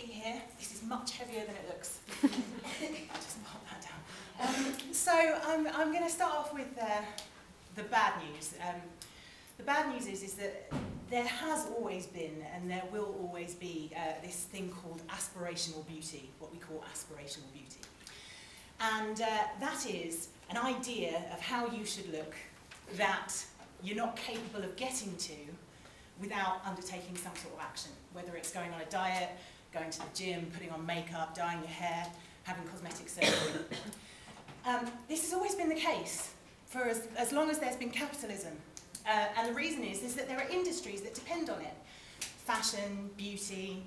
here. This is much heavier than it looks. Just pop that down. So I'm going to start off with the bad news. The bad news is that there has always been and there will always be this thing called aspirational beauty, what we call aspirational beauty. And that is an idea of how you should look that you're not capable of getting to without undertaking some sort of action, whether it's going on a diet, going to the gym, putting on makeup, dyeing your hair, having cosmetic surgery. This has always been the case for as long as there's been capitalism. And the reason is that there are industries that depend on it. Fashion, beauty,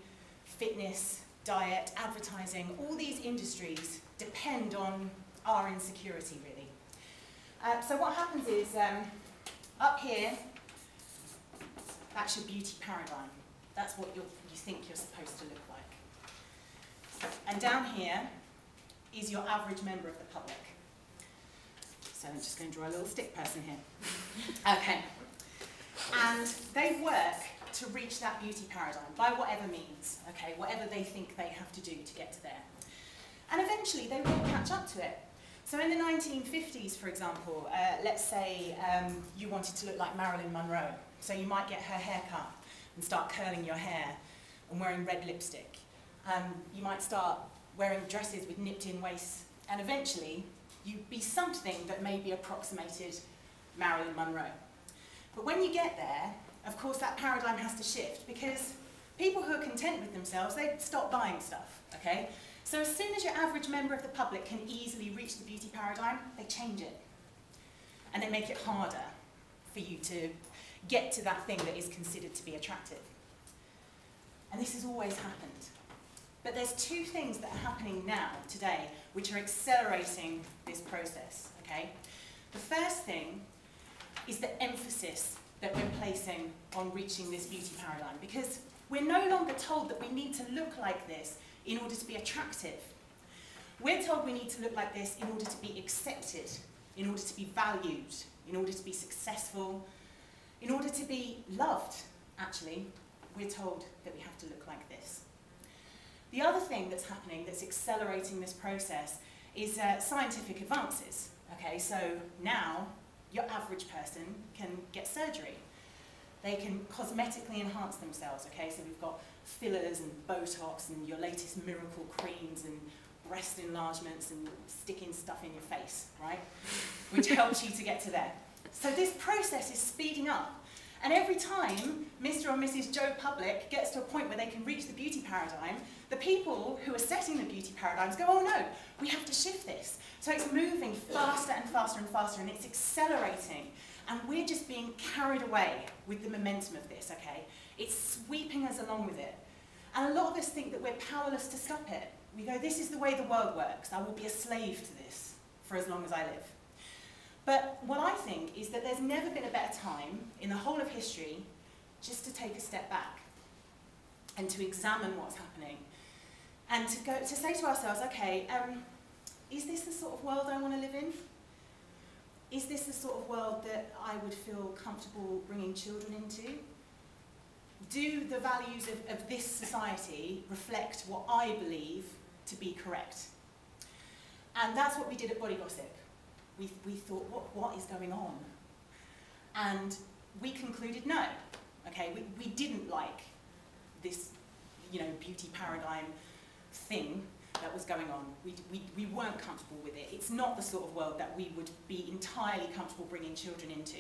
fitness, diet, advertising, all these industries depend on our insecurity, really. So what happens is, up here, that's your beauty paradigm. That's what you think you're supposed to look like. And down here is your average member of the public. So I'm just going to draw a little stick person here. Okay. And they work to reach that beauty paradigm by whatever means, okay, whatever they think they have to do to get to there. And eventually they will catch up to it. So in the 1950s, for example, let's say you wanted to look like Marilyn Monroe. So you might get her hair cut and start curling your hair and wearing red lipstick. You might start wearing dresses with nipped-in waists, and eventually you'd be something that maybe approximated Marilyn Monroe. But when you get there, of course that paradigm has to shift, because people who are content with themselves, they stop buying stuff, okay? So as soon as your average member of the public can easily reach the beauty paradigm, they change it. And they make it harder for you to get to that thing that is considered to be attractive. And this has always happened. But there's two things that are happening now, today, which are accelerating this process, okay? The first thing is the emphasis that we're placing on reaching this beauty paradigm, because we're no longer told that we need to look like this in order to be attractive. We're told we need to look like this in order to be accepted, in order to be valued, in order to be successful, in order to be loved, actually. We're told that we have to look like this. The other thing that's happening that's accelerating this process is scientific advances. Okay, so now your average person can get surgery. They can cosmetically enhance themselves, okay? So we've got fillers and Botox and your latest miracle creams and breast enlargements and sticking stuff in your face, right? Which helps you to get to there. So this process is speeding up. And every time Mr. or Mrs. Joe Public gets to a point where they can reach the beauty paradigm, the people who are setting the beauty paradigms go, oh no, we have to shift this. So it's moving faster and faster and faster, and it's accelerating. And we're just being carried away with the momentum of this, okay? It's sweeping us along with it. And a lot of us think that we're powerless to stop it. We go, this is the way the world works. I will be a slave to this for as long as I live. But what I think is that there's never been a better time in the whole of history just to take a step back and to examine what's happening and to say to ourselves, okay, is this the sort of world I want to live in? Is this the sort of world that I would feel comfortable bringing children into? Do the values of this society reflect what I believe to be correct? And that's what we did at Body Gossip. We thought, what is going on? And we concluded no. Okay, we didn't like this, beauty paradigm thing that was going on. We weren't comfortable with it. It's not the sort of world that we would be entirely comfortable bringing children into.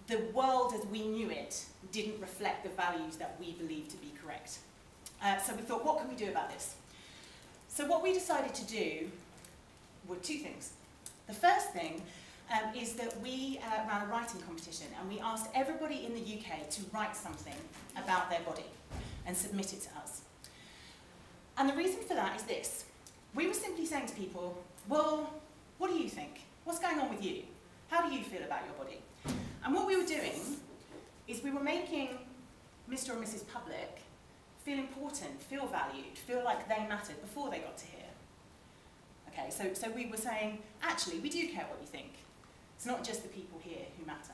The world as we knew it didn't reflect the values that we believed to be correct. So we thought, what can we do about this? So what we decided to do were two things. The first thing is that we ran a writing competition, and we asked everybody in the UK to write something about their body and submit it to us. And the reason for that is this. We were simply saying to people, well, what do you think? What's going on with you? How do you feel about your body? And what we were doing is we were making Mr. or Mrs. Public feel important, feel valued, feel like they mattered before they got to here. Okay, so we were saying, actually, we do care what you think. It's not just the people here who matter.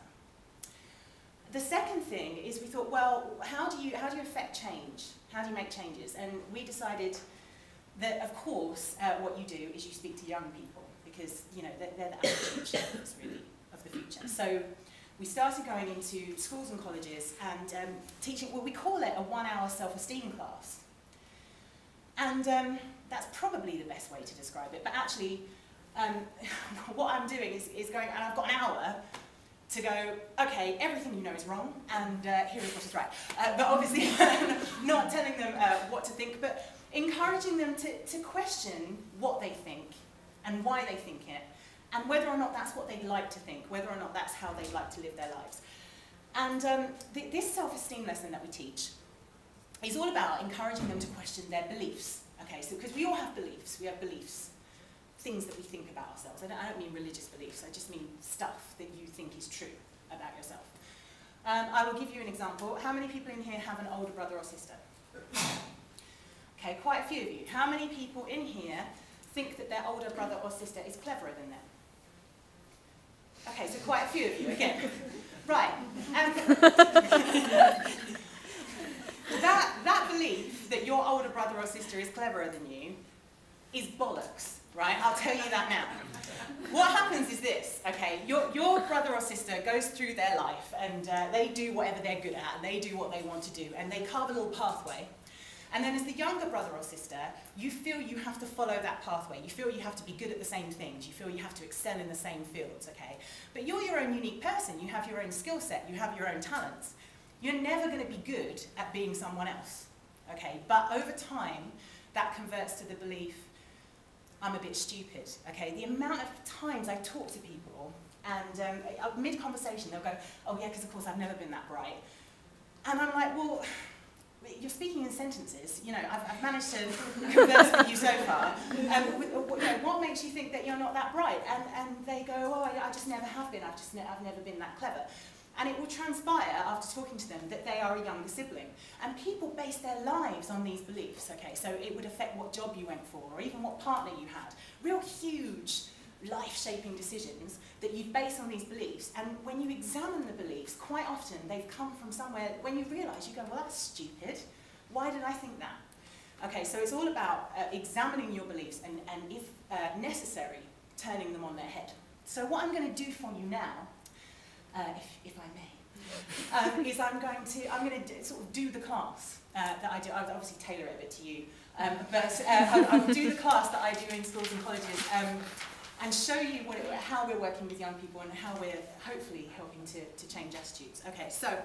The second thing is we thought, well, how do you affect change? How do you make changes? And we decided that, of course, what you do is you speak to young people, because they're the advocates really of the future. So we started going into schools and colleges and teaching, well, we call it a 1-hour self-esteem class. And that's probably the best way to describe it. But actually, what I'm doing is going, and I've got an hour to go, okay, everything you know is wrong, and here is what is right. But obviously, not telling them what to think, but encouraging them to question what they think and why they think it, and whether or not that's what they'd like to think, whether or not that's how they'd like to live their lives. And this self-esteem lesson that we teach is all about encouraging them to question their beliefs. Okay, so because we all have beliefs, things that we think about ourselves. I don't mean religious beliefs, I just mean stuff that you think is true about yourself. I will give you an example. How many people in here have an older brother or sister? Okay, quite a few of you. How many people in here think that their older brother or sister is cleverer than them? Okay, so quite a few of you, again. Right. That belief that your older brother or sister is cleverer than you is bollocks, right? I'll tell you that now. What happens is this, okay? Your brother or sister goes through their life and they do whatever they're good at, and they do what they want to do, and they carve a little pathway. And then as the younger brother or sister, you feel you have to follow that pathway. You feel you have to be good at the same things. You feel you have to excel in the same fields, okay? But you're your own unique person. You have your own skill set. You have your own talents. You're never going to be good at being someone else, okay? But over time, that converts to the belief, I'm a bit stupid, okay? The amount of times I talk to people, and mid-conversation, they'll go, oh yeah, because of course I've never been that bright. And I'm like, well, you're speaking in sentences. I've managed to converse with you so far. What makes you think that you're not that bright? And they go, oh, I just never have been. I've never been that clever. And it will transpire after talking to them that they are a younger sibling. And people base their lives on these beliefs, okay? So it would affect what job you went for, or even what partner you had. Real huge life-shaping decisions that you base on these beliefs. And when you examine the beliefs, quite often they've come from somewhere, when you realise, you go, well, that's stupid. Why did I think that? Okay, so it's all about examining your beliefs and if necessary, turning them on their head. So what I'm going to do for you now, if I may, is I'm going to sort of do the class that I do. I'll obviously tailor it a bit to you, but I will do the class that I do in schools and colleges and show you how we're working with young people and how we're hopefully helping to change attitudes. Okay, so